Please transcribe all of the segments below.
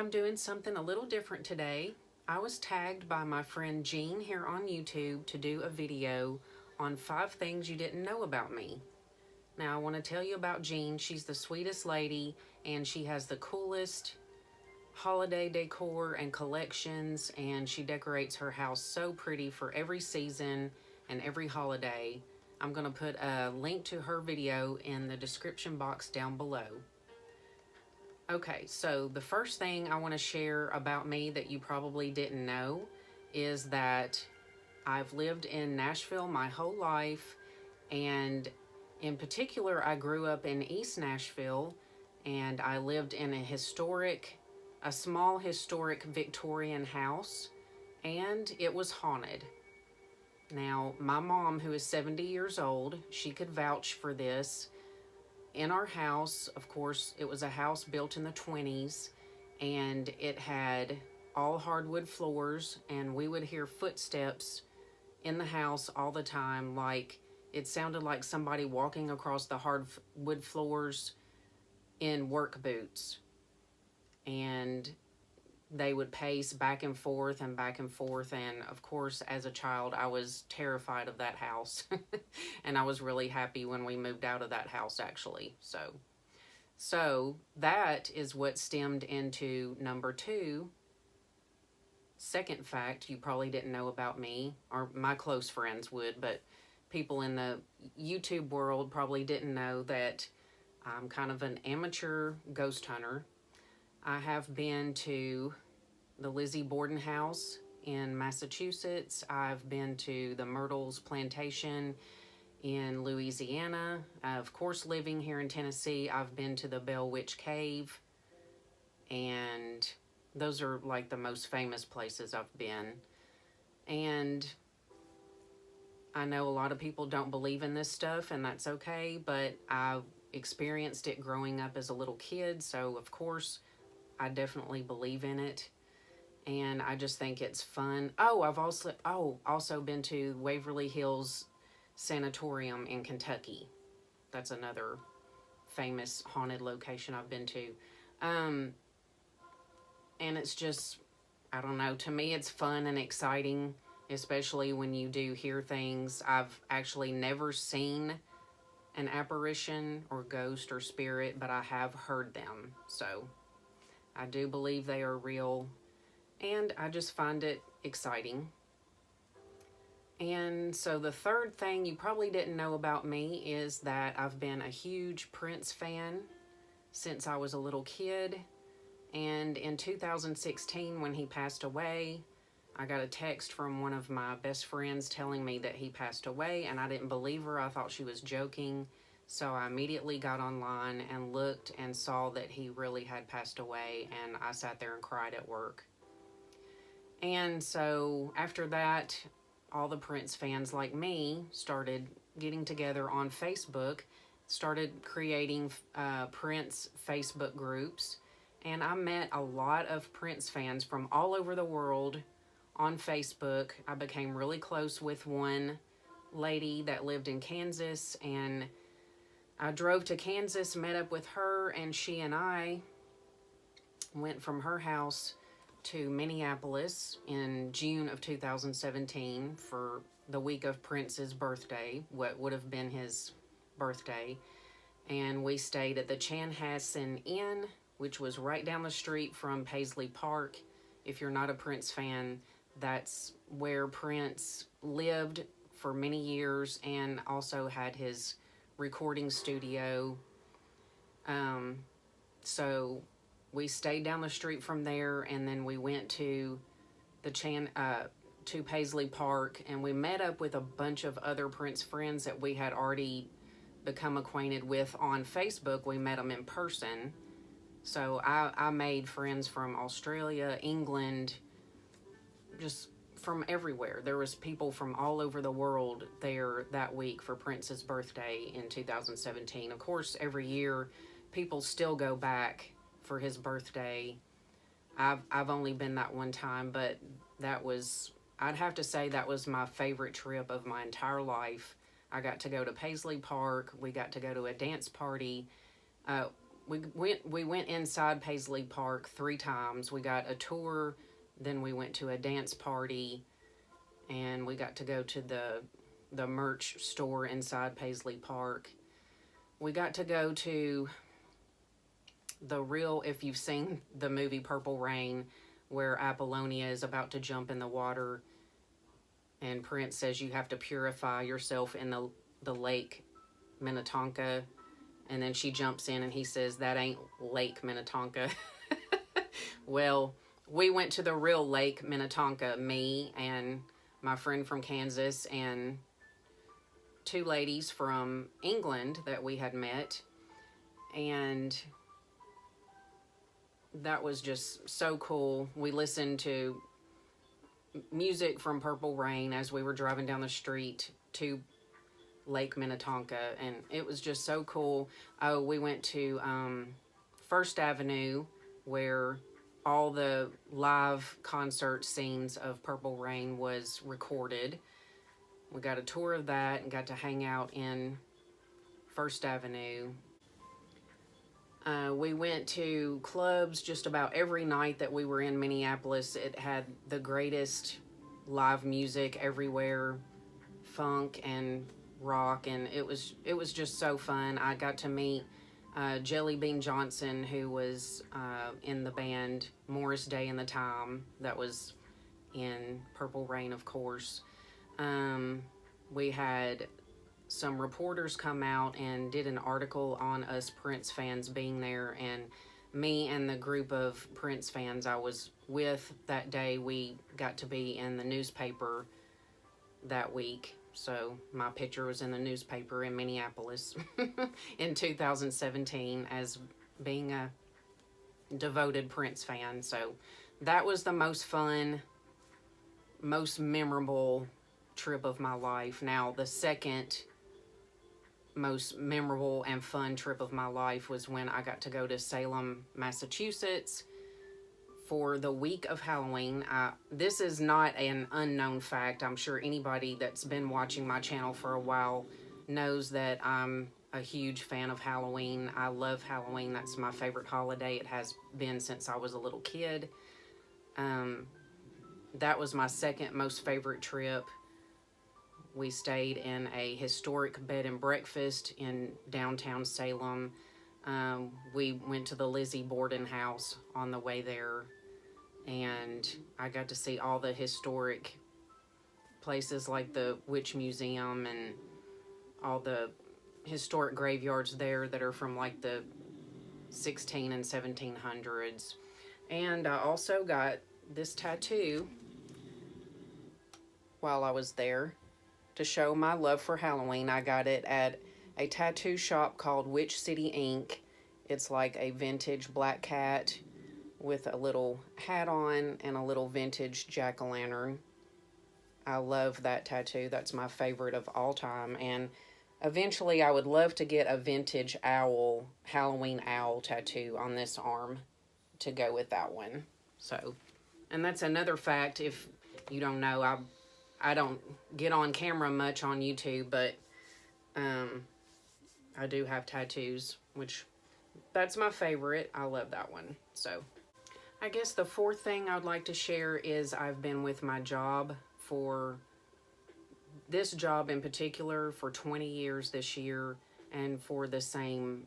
I'm doing something a little different today. I was tagged by my friend Jean here on YouTube to do a video on 5 things you didn't know about me. Now, I want to tell you about Jean. She's the sweetest lady, and she has the coolest holiday decor and collections, and she decorates her house so pretty for every season and every holiday. I'm going to put a link to her video in the description box down below. Okay, so the first thing I want to share about me that you probably didn't know is that I've lived in Nashville my whole life, and in particular, I grew up in East Nashville, and I lived in a small historic Victorian house, and it was haunted. Now, my mom, who is 70 years old, she could vouch for this. In our house, of course, it was a house built in the 20s, and it had all hardwood floors, and we would hear footsteps in the house all the time. Like, it sounded like somebody walking across the hardwood floors in work boots, and they would pace back and forth and back and forth. And of course, as a child, I was terrified of that house. And I was really happy when we moved out of that house, actually. So that is what stemmed into number 2. Second fact you probably didn't know about me, or my close friends would, but people in the YouTube world probably didn't know that I'm kind of an amateur ghost hunter. I have been to the Lizzie Borden House in Massachusetts. I've been to the Myrtles Plantation in Louisiana. Of course, living here in Tennessee, I've been to the Bell Witch Cave, and those are like the most famous places I've been. And I know a lot of people don't believe in this stuff, and that's okay, but I experienced it growing up as a little kid, so of course I definitely believe in it. And I just think it's fun. Oh, I've also been to Waverly Hills Sanatorium in Kentucky. That's another famous haunted location I've been to. And it's just, I don't know, to me it's fun and exciting, especially when you do hear things. I've actually never seen an apparition or ghost or spirit, but I have heard them. So I do believe they are real, and I just find it exciting. And so the third thing you probably didn't know about me is that I've been a huge Prince fan since I was a little kid. And in 2016, when he passed away, I got a text from one of my best friends telling me that he passed away, and I didn't believe her. I thought she was joking. So I immediately got online and looked and saw that he really had passed away, and I sat there and cried at work. And so after that, all the Prince fans like me started getting together on Facebook, started creating Prince Facebook groups, and I met a lot of Prince fans from all over the world on Facebook. I became really close with one lady that lived in Kansas, and I drove to Kansas, met up with her, and she and I went from her house to Minneapolis in June of 2017 for the week of Prince's birthday, what would have been his birthday. And we stayed at the Chanhassen Inn, which was right down the street from Paisley Park. If you're not a Prince fan, that's where Prince lived for many years and also had his recording studio. So we stayed down the street from there, and then we went to to Paisley Park, and we met up with a bunch of other Prince friends that we had already become acquainted with on Facebook. We met them in person. So I made friends from Australia, England, just from everywhere. There was people from all over the world there that week for Prince's birthday in 2017. Of course, every year people still go back for his birthday. I've only been that one time, but I'd have to say that was my favorite trip of my entire life. I got to go to Paisley Park. We got to go to a dance party. we went inside Paisley Park 3 times. We got a tour, then we went to a dance party, and we got to go to the merch store inside Paisley Park. We got to go to if you've seen the movie Purple Rain, where Apollonia is about to jump in the water, and Prince says you have to purify yourself in the lake Minnetonka, and then she jumps in and he says that ain't Lake Minnetonka. Well, we went to the real Lake Minnetonka, me and my friend from Kansas and 2 ladies from England that we had met, and that was just so cool. We listened to music from Purple Rain as we were driving down the street to Lake Minnetonka, and it was just so cool. Oh, we went to First Avenue, where all the live concert scenes of Purple Rain was recorded. We got a tour of that and got to hang out in First Avenue. We went to clubs just about every night that we were in Minneapolis. It had the greatest live music everywhere, funk and rock, and it was just so fun. I got to meet Jelly Bean Johnson, who was in the band Morris Day and the Time, that was in Purple Rain, of course. We had some reporters come out and did an article on us Prince fans being there, and me and the group of Prince fans I was with that day, we got to be in the newspaper that week. So my picture was in the newspaper in Minneapolis in 2017 as being a devoted Prince fan. So that was the most fun, most memorable trip of my life. Now, the second most memorable and fun trip of my life was when I got to go to Salem, Massachusetts for the week of Halloween. This is not an unknown fact. I'm sure anybody that's been watching my channel for a while knows that I'm a huge fan of Halloween. I love Halloween. That's my favorite holiday. It has been since I was a little kid. That was my second most favorite trip. We stayed in a historic bed and breakfast in downtown Salem. We went to the Lizzie Borden house on the way there, and I got to see all the historic places like the Witch Museum and all the historic graveyards there that are from like the 16 and 1700s. And I also got this tattoo while I was there. To show my love for Halloween, I got it at a tattoo shop called Witch City Ink. It's like a vintage black cat with a little hat on and a little vintage jack-o'-lantern. I love that tattoo. That's my favorite of all time. And eventually I would love to get a vintage owl, Halloween owl tattoo on this arm to go with that one. So, and that's another fact, if you don't know, I don't get on camera much on YouTube, but I do have tattoos, which that's my favorite. I love that one. So I guess the fourth thing I would like to share is I've been with my job for this job in particular for 20 years this year, and for the same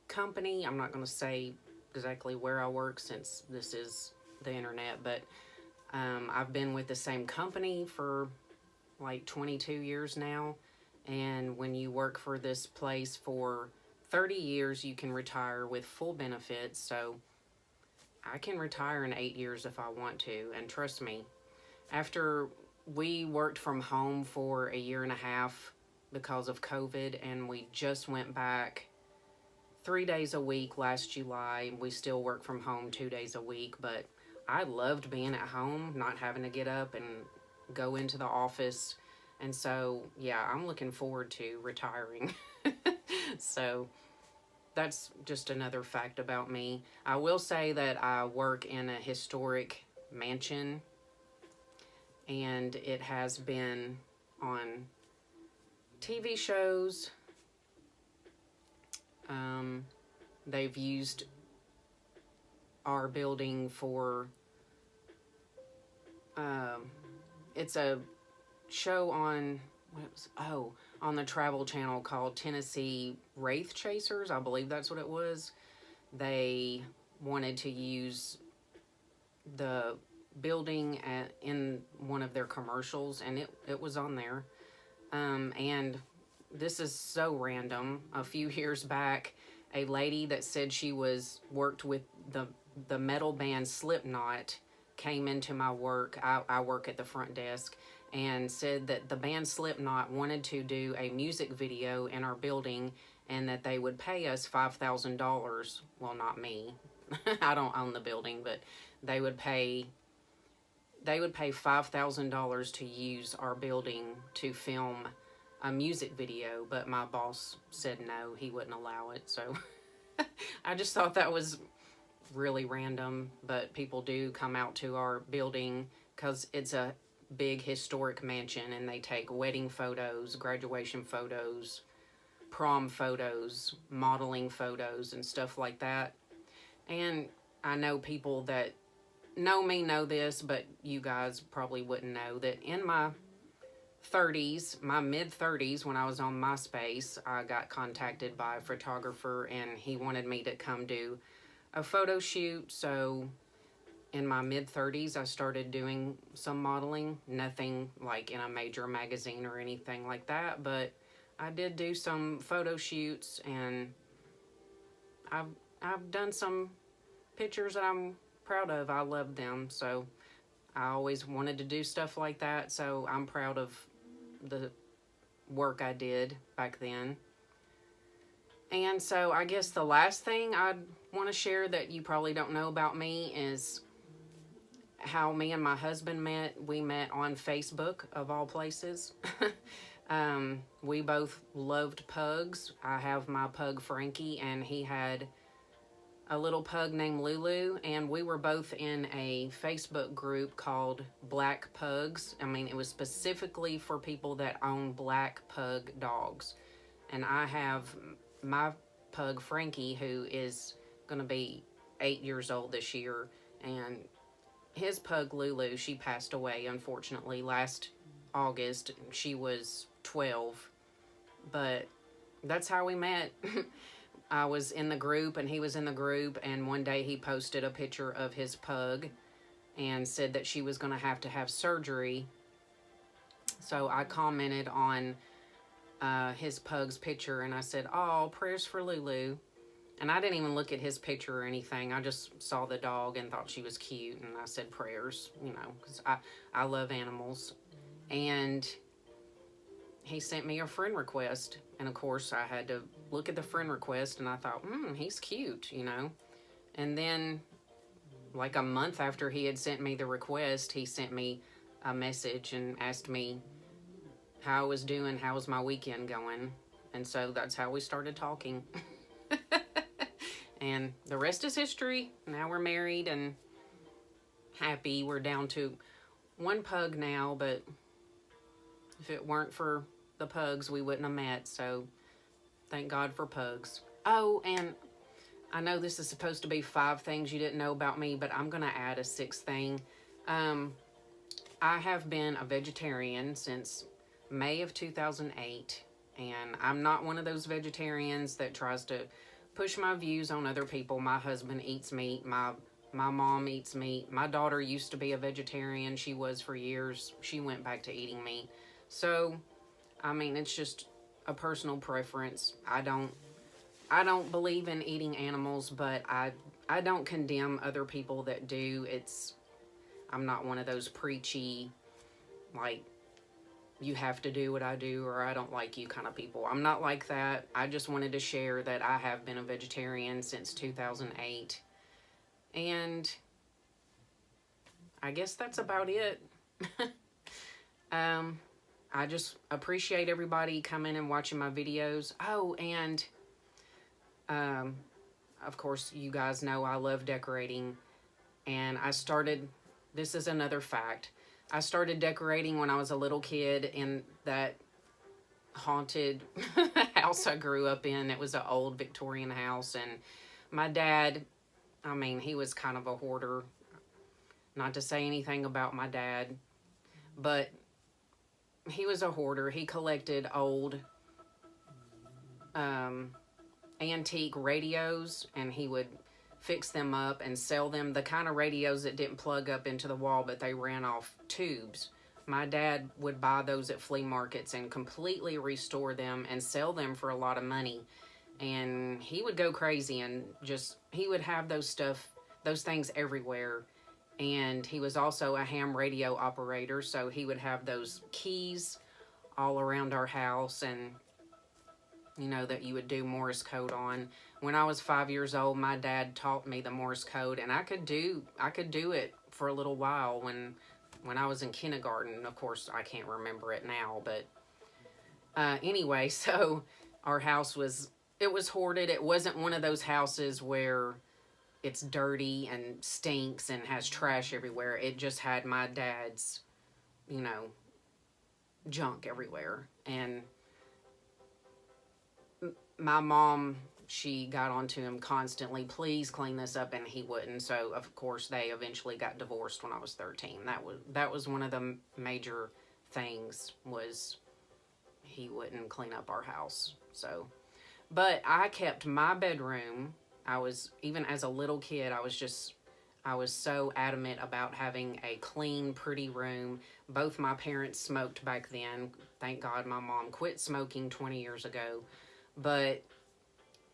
company. I'm not going to say exactly where I work since this is the internet, but I've been with the same company for like 22 years now, and when you work for this place for 30 years, you can retire with full benefits. So I can retire in 8 years if I want to, and trust me, after we worked from home for a year and a half because of COVID, and we just went back 3 days a week last July. We still work from home 2 days a week, but I loved being at home, not having to get up and go into the office. And so, yeah, I'm looking forward to retiring. So that's just another fact about me. I will say that I work in a historic mansion, and it has been on TV shows, they've used our building for, it's a show on, on the Travel Channel called Tennessee Wraith Chasers. I believe that's what it was. They wanted to use the building in one of their commercials, and it was on there. And this is so random. A few years back, a lady that said she worked with the metal band Slipknot came into my work. I work at the front desk, and said that the band Slipknot wanted to do a music video in our building, and that they would pay us $5,000. Well, not me. I don't own the building, but they would pay $5,000 to use our building to film a music video, but my boss said no, he wouldn't allow it. So I just thought that was really random, but people do come out to our building because it's a big historic mansion, and they take wedding photos, graduation photos, prom photos, modeling photos, and stuff like that. And I know people that know me know this, but you guys probably wouldn't know that in my 30s, my mid-30s, when I was on MySpace, I got contacted by a photographer, and he wanted me to come do a photo shoot. So in my mid-30s, I started doing some modeling. Nothing like in a major magazine or anything like that, but I did do some photo shoots, and I've done some pictures that I'm proud of. I love them, so I always wanted to do stuff like that, so I'm proud of the work I did back then. And so I guess the last thing I'd want to share that you probably don't know about me is how me and my husband met. We met on Facebook, of all places. We both loved pugs. I have my pug Frankie, and he had a little pug named Lulu, and we were both in a Facebook group called Black Pugs. I mean, it was specifically for people that own black pug dogs. And I have my pug Frankie, who is going to be 8 years old this year, and his pug Lulu, she passed away, unfortunately, last August. She was 12, but that's how we met. I was in the group, and he was in the group, and one day he posted a picture of his pug and said that she was going to have surgery. So I commented on his pug's picture, and I said, "Oh, prayers for Lulu." And I didn't even look at his picture or anything. I just saw the dog and thought she was cute, and I said prayers, because I love animals. And he sent me a friend request, and of course I had to look at the friend request, and I thought, he's cute, And then, like a month after he had sent me the request, he sent me a message and asked me how I was doing, how was my weekend going. And so that's how we started talking. And the rest is history. Now we're married and happy. We're down to one pug now, but if it weren't for the pugs, we wouldn't have met. So thank God for pugs. Oh, and I know this is supposed to be 5 things you didn't know about me, but I'm going to add a 6th thing. I have been a vegetarian since May of 2008, and I'm not one of those vegetarians that tries to push my views on other people. My husband eats meat. My mom eats meat. My daughter used to be a vegetarian. She was for years. She went back to eating meat. So, I mean, it's just a personal preference. I don't believe in eating animals, but I don't condemn other people that do. I'm not one of those preachy, like, you have to do what I do or I don't like you kind of people. I'm not like that. I just wanted to share that I have been a vegetarian since 2008. And I guess that's about it. I just appreciate everybody coming and watching my videos. Oh, and of course, you guys know I love decorating. And this is another fact. I started decorating when I was a little kid in that haunted house I grew up in. It was an old Victorian house, and My dad, I mean, he was kind of a hoarder. Not to say anything about my dad, but he was a hoarder. He collected old antique radios, and he would fix them up and sell them. The kind of radios that didn't plug up into the wall, but they ran off tubes. My dad would buy those at flea markets and completely restore them and sell them for a lot of money. And he would go crazy and just, he would have those things everywhere. And he was also a ham radio operator, so he would have those keys all around our house, and you know, that you would do Morse code on. When I was 5 years old, my dad taught me the Morse code, and I could do it for a little while when I was in kindergarten. Of course, I can't remember it now, but anyway, so our house was hoarded. It wasn't one of those houses where it's dirty and stinks and has trash everywhere. It just had my dad's, you know, junk everywhere. And my mom, she got onto him constantly, please clean this up, and he wouldn't. So of course they eventually got divorced when I was 13. That was one of the major things, was he wouldn't clean up our house. So, but I kept my bedroom. Even as a little kid, I was so adamant about having a clean, pretty room. Both my parents smoked back then. Thank God my mom quit smoking 20 years ago. But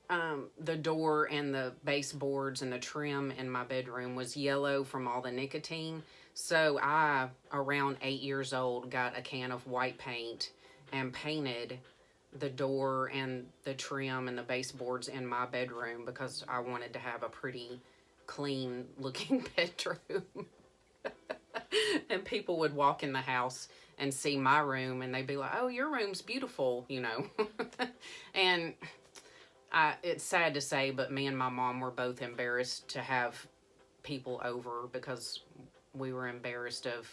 the door and the baseboards and the trim in my bedroom was yellow from all the nicotine. So I, around 8 years old, got a can of white paint and painted the door and the trim and the baseboards in my bedroom because I wanted to have a pretty clean looking bedroom. And people would walk in the house and see my room, and they'd be like, oh, your room's beautiful, you know. And it's sad to say, but me and my mom were both embarrassed to have people over because we were embarrassed of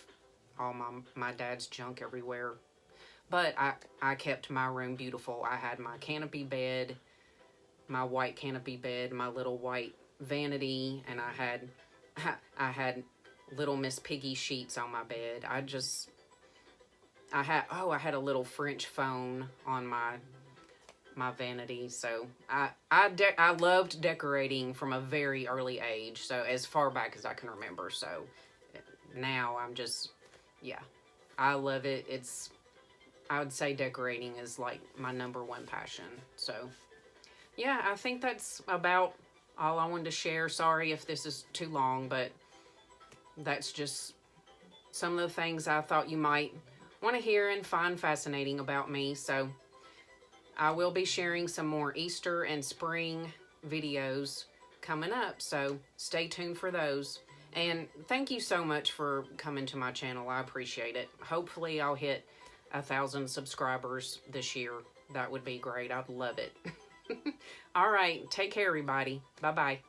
all my dad's junk everywhere. But I kept my room beautiful. I had my canopy bed, my white canopy bed, my little white vanity, and I had Little Miss Piggy sheets on my bed. I had a little French phone on my vanity. So I loved decorating from a very early age, so as far back as I can remember. So now I'm just, yeah, I love it. I would say decorating is like my #1 passion. So yeah, I think that's about all I wanted to share. Sorry if this is too long, but that's just some of the things I thought you might want to hear and find fascinating about me. So I will be sharing some more Easter and spring videos coming up, so stay tuned for those. And thank you so much for coming to my channel. I appreciate it. Hopefully I'll hit 1,000 subscribers this year. That would be great. I'd love it. All right. Take care, everybody. Bye-bye.